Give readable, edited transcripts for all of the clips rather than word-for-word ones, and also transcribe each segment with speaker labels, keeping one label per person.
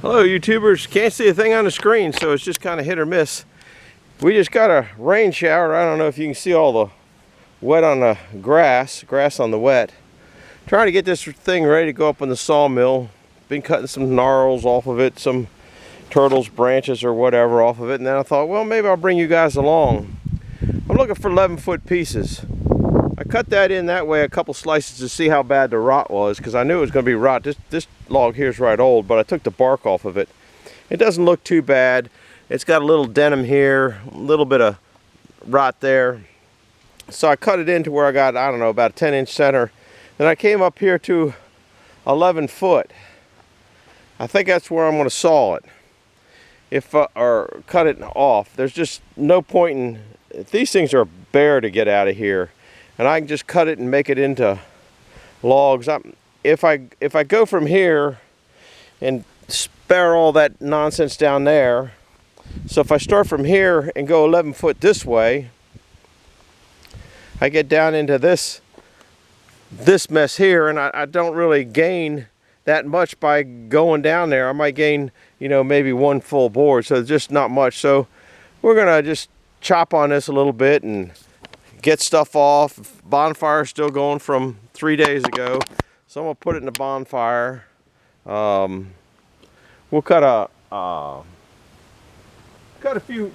Speaker 1: Hello YouTubers, can't see a thing on the screen, so it's just kind of hit or miss. We just got a rain shower. I don't know if you can see all the wet on the grass on the wet. Trying to get this thing ready to go up in the sawmill. Been cutting some gnarls off of it, some turtles branches or whatever off of it, and then I thought, well, maybe I'll bring you guys along. I'm looking for 11-foot pieces. I cut that in that way, a couple slices, to see how bad the rot was, because I knew it was going to be rot. This log here is right old, but I took the bark off of it. It doesn't look too bad. It's got a little denim here, a little bit of rot there. So I cut it into where I got, I don't know, about a 10-inch center. Then I came up here to 11 foot. I think that's where I'm going to saw it, or cut it off. There's just no point in, these things are bare to get out of here. And I can just cut it and make it into logs. If I go from here and spare all that nonsense down there, so if I start from here and go 11 foot this way, I get down into this mess here, and I don't really gain that much by going down there. I might gain, maybe one full board, so just not much. So we're gonna just chop on this a little bit and get stuff off. Bonfire is still going from 3 days ago, so I'm gonna put it in the bonfire. We'll cut a few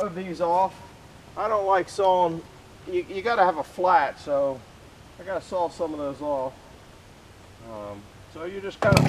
Speaker 1: of these off. I don't like sawing. You got to have a flat, so I got to saw some of those off. So you just kind of.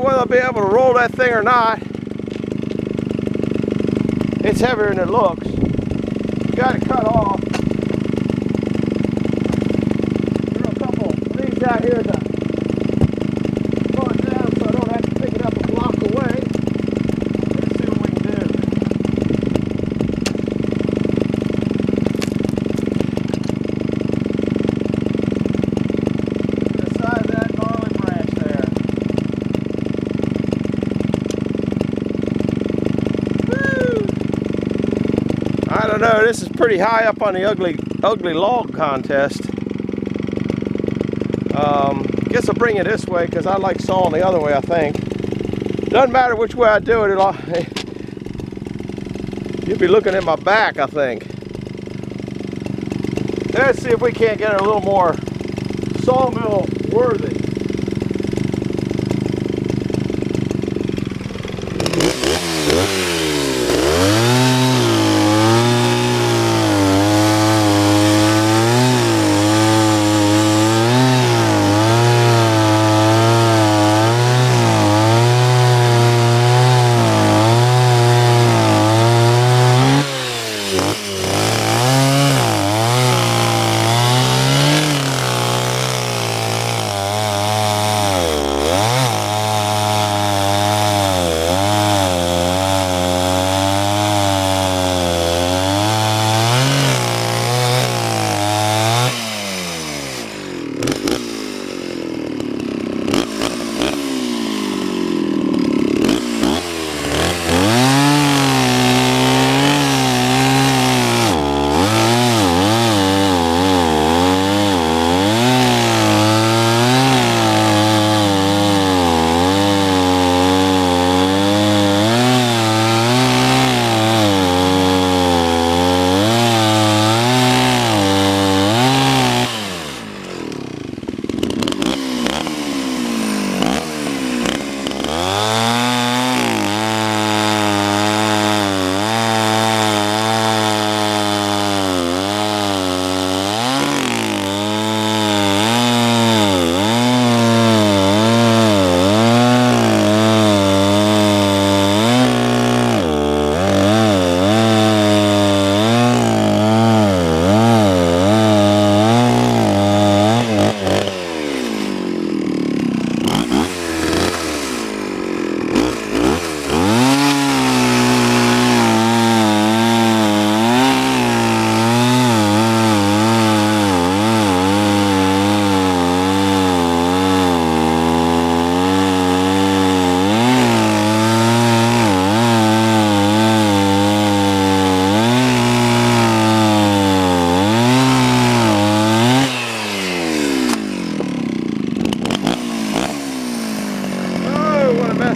Speaker 1: whether I'll be able to roll that thing or not. It's heavier than it looks. Got it cut off. There are a couple leaves out here to pull it down so I don't have to pick it up a block away. Let's see what we can do. Beside that gnarly branch there. Woo! I don't know, this is pretty high up on the ugly log contest. Guess I'll bring it this way because I like sawing the other way, I think. Doesn't matter which way I do it, you'll be looking at my back, I think. Let's see if we can't get it a little more sawmill worthy.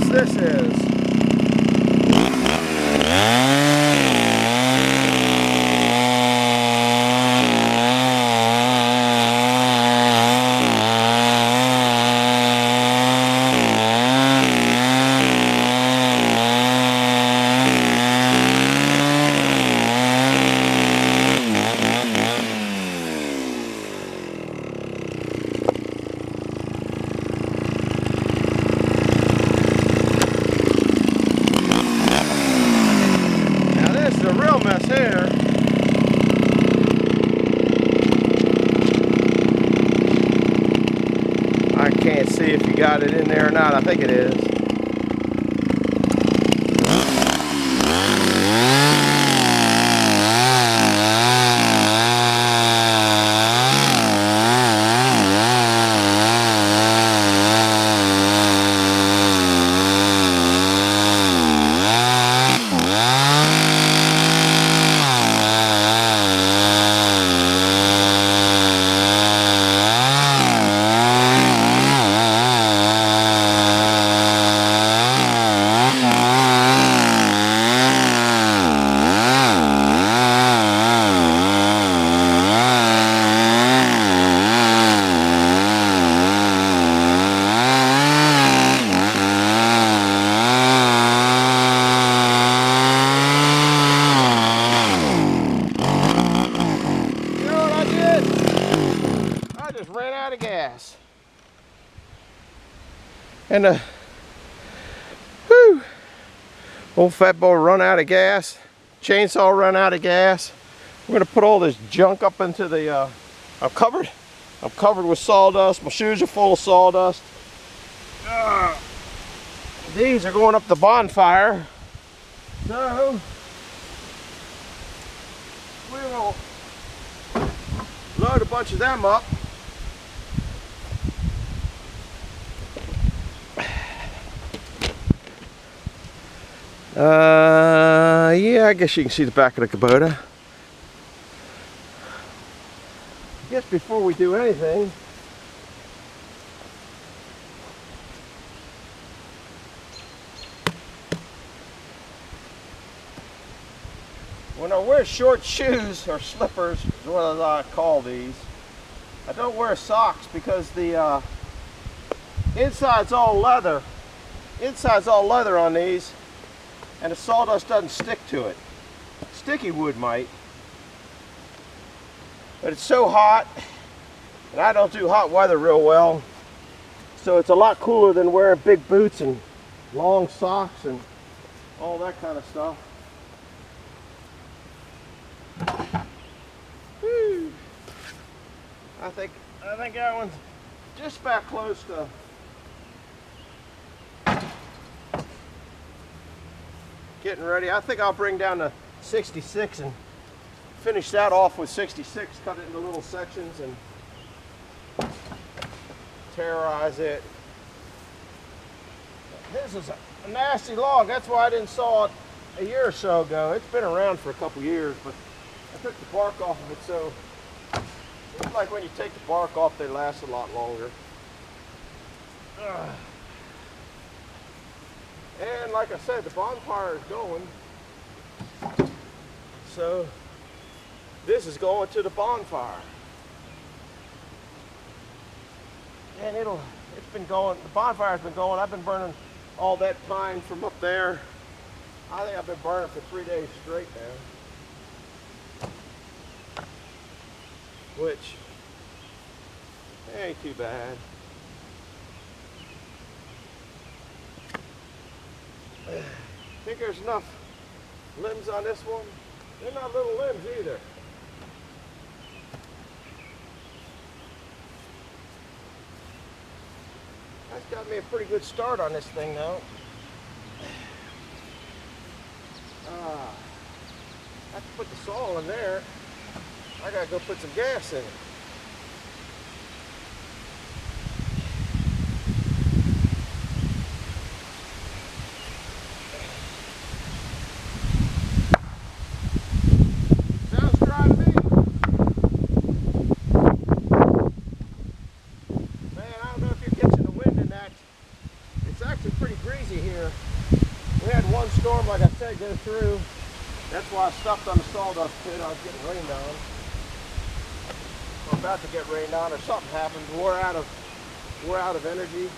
Speaker 1: This is. Mess here. I can't see if you got it in there or not. I think it is. Ran out of gas. And Old fat boy run out of gas. Chainsaw run out of gas. We're gonna put all this junk up into the, I'm covered with sawdust. My shoes are full of sawdust. These are going up the bonfire. So, we will load a bunch of them up. Yeah, I guess you can see the back of the Kubota. I guess before we do anything, when I wear short shoes or slippers, is what I call these, I don't wear socks because the inside's all leather. Inside's all leather on these, and the sawdust doesn't stick to it. Sticky wood might, but it's so hot, and I don't do hot weather real well, so it's a lot cooler than wearing big boots and long socks and all that kind of stuff. Whew. I think that one's just about close to getting ready. I think I'll bring down the 66 and finish that off with 66, cut it into little sections and terrorize it. This is a nasty log. That's why I didn't saw it a year or so ago. It's been around for a couple years, but I took the bark off of it, so it's like when you take the bark off, they last a lot longer. And like I said, the bonfire is going, so this is going to the bonfire. And it's been going, the bonfire's been going. I've been burning all that pine from up there. I think I've been burning for 3 days straight now. Which ain't too bad. I think there's enough limbs on this one. They're not little limbs either. That's got me a pretty good start on this thing though. I have to put the saw in there. I gotta go put some gas in it. Sounds dry to me. Man, I don't know if you're catching the wind in that. It's actually pretty breezy here. We had one storm, like I said, go through. That's why I stuffed on the sawdust pit. I was getting rained on. I'm about to get rained on, or something happened. We're out of energy.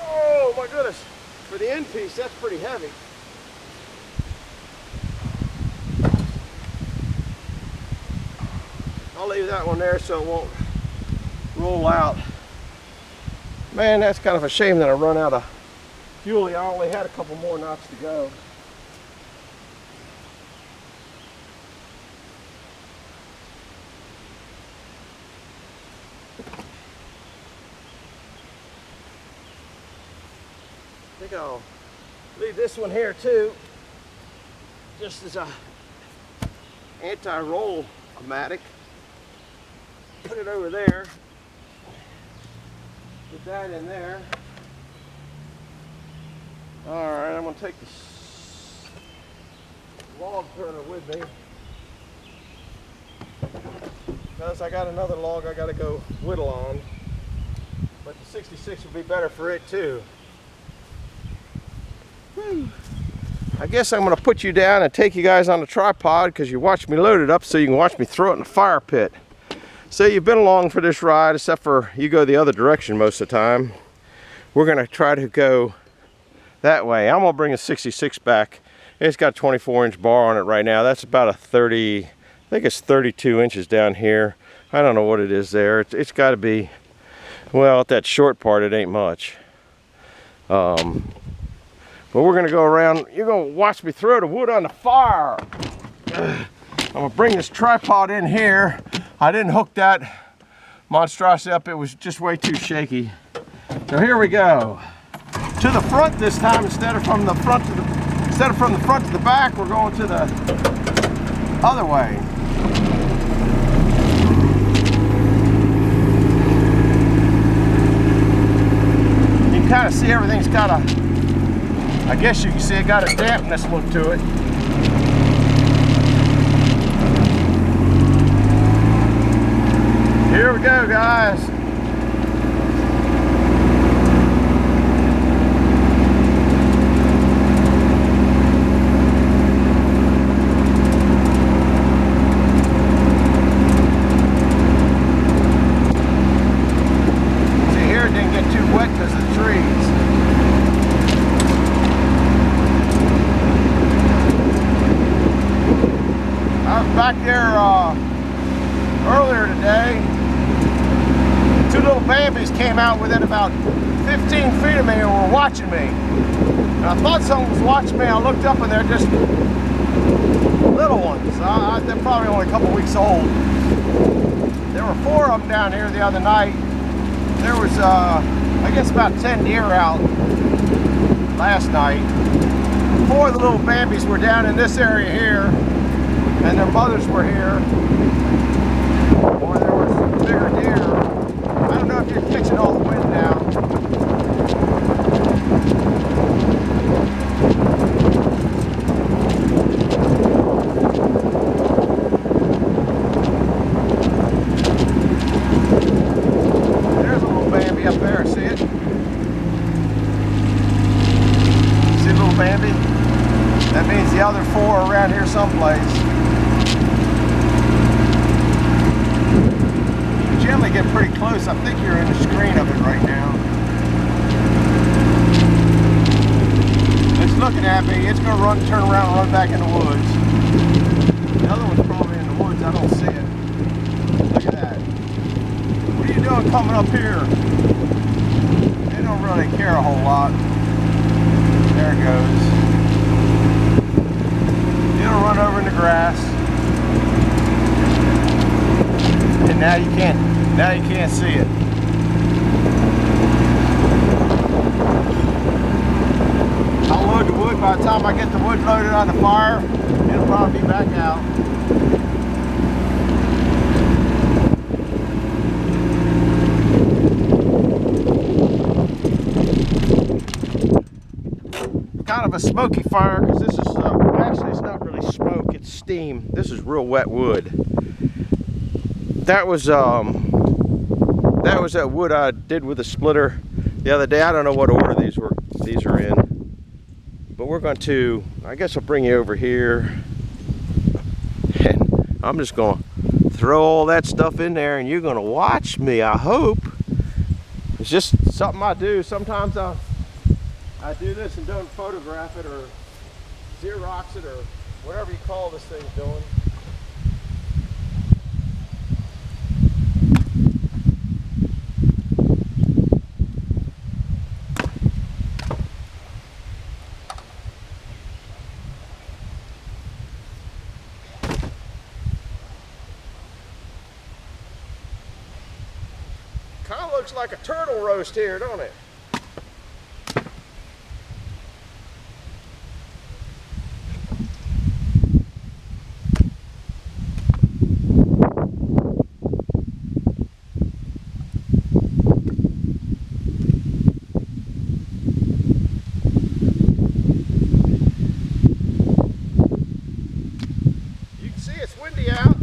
Speaker 1: Oh my goodness! For the end piece, that's pretty heavy. I'll leave that one there so it won't roll out. Man, that's kind of a shame that I run out of fuel. I only had a couple more knots to go. I think I'll leave this one here too, just as a anti-roll-o-matic. Put it over there. Put that in there. All right, I'm gonna take this log turner with me because I got another log I gotta go whittle on, but the 66 would be better for it too. I guess I'm going to put you down and take you guys on the tripod because you watched me load it up so you can watch me throw it in the fire pit. So you've been along for this ride, except for you go the other direction most of the time. We're going to try to go that way. I'm going to bring a 66 back. It's got a 24-inch bar on it right now. That's about a 30, I think it's 32 inches down here. I don't know what it is there. It's got to be, well, at that short part it ain't much. But we're gonna go around. You're gonna watch me throw the wood on the fire. I'm gonna bring this tripod in here. I didn't hook that monstrosity up. It was just way too shaky. So here we go. To the front this time, instead of from the front to the back, we're going to the other way. You can kind of see everything's got a, I guess you can see it got a dampness look to it. Here we go, guys. See, here it didn't get too wet because of the trees. I was back there earlier today. Two little babies came out within about 15 feet of me and were watching me. And I thought someone was watching me. I looked up and they're just little ones. They're probably only a couple weeks old. There were 4 of them down here the other night. There was, I guess, about 10 deer out last night. 4 of the little babies were down in this area here, and their mothers were here. Or there was some bigger deer. I don't know if you're catching all the wind now. There's a little Bambi up there, see it? See a little Bambi? That means the other 4 are around here someplace. Generally get pretty close. I think you're in the screen of it right now. It's looking at me. It's going to turn around and run back in the woods. The other one's probably in the woods. I don't see it. Look at that. What are you doing coming up here? They don't really care a whole lot. There it goes. It'll run over in the grass. And now you can't see it. I'll load the wood. By the time I get the wood loaded on the fire, it'll probably be back out. Kind of a smoky fire because this is, actually it's not really smoke, it's steam. This is real wet wood. That was that wood I did with a splitter the other day. I don't know what order these are in, but we're going to, I guess I'll bring you over here, and I'm just going to throw all that stuff in there, and you're going to watch me. I hope. It's just something I do. Sometimes I do this and don't photograph it or Xerox it or whatever you call this thing doing. Kind of looks like a turtle roast here, don't it? You can see it's windy out.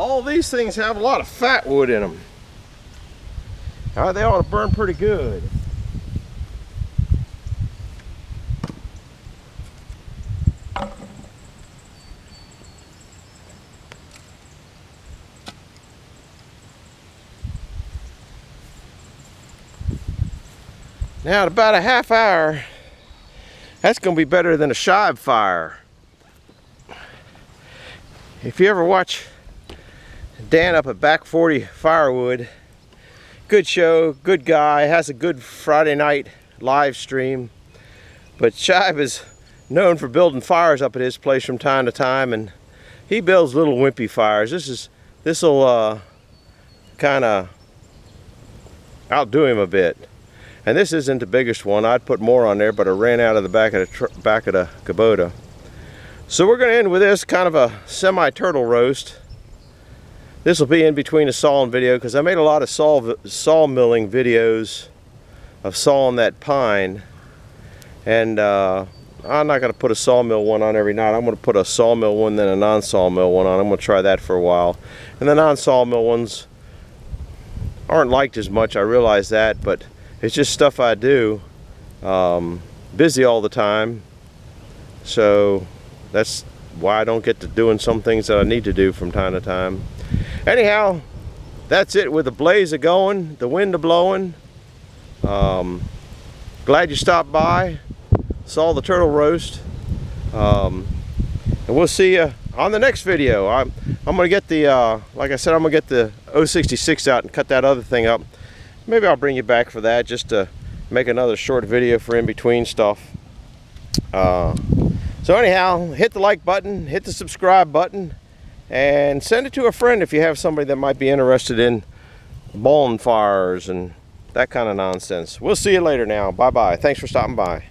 Speaker 1: all these things have a lot of fat wood in them. They ought to burn pretty good. Now, at about a half hour, that's going to be better than a shive fire. If you ever watch Dan up at Back 40 Firewood, good show, good guy, has a good Friday night live stream. But Shive is known for building fires up at his place from time to time, and he builds little wimpy fires. This will kind of outdo him a bit. And this isn't the biggest one. I'd put more on there, but I ran out of the back of the Kubota. So we're going to end with this kind of a semi-turtle roast. This will be in between a sawing video because I made a lot of sawmilling videos of sawing that pine. And I'm not going to put a sawmill one on every night. I'm going to put a sawmill one, then a non-sawmill one on. I'm going to try that for a while. And the non-sawmill ones aren't liked as much, I realize that, but it's just stuff I do. Busy all the time. So that's why I don't get to doing some things that I need to do from time to time. Anyhow, that's it with the blaze a-going, the wind a-blowing. Glad you stopped by, saw the turtle roast. And we'll see you on the next video. I'm going to get the, like I said, I'm going to get the 066 out and cut that other thing up. Maybe I'll bring you back for that, just to make another short video for in between stuff. So anyhow, hit the like button, hit the subscribe button, and send it to a friend if you have somebody that might be interested in bonfires and that kind of nonsense. We'll see you later now. Bye-bye. Thanks for stopping by.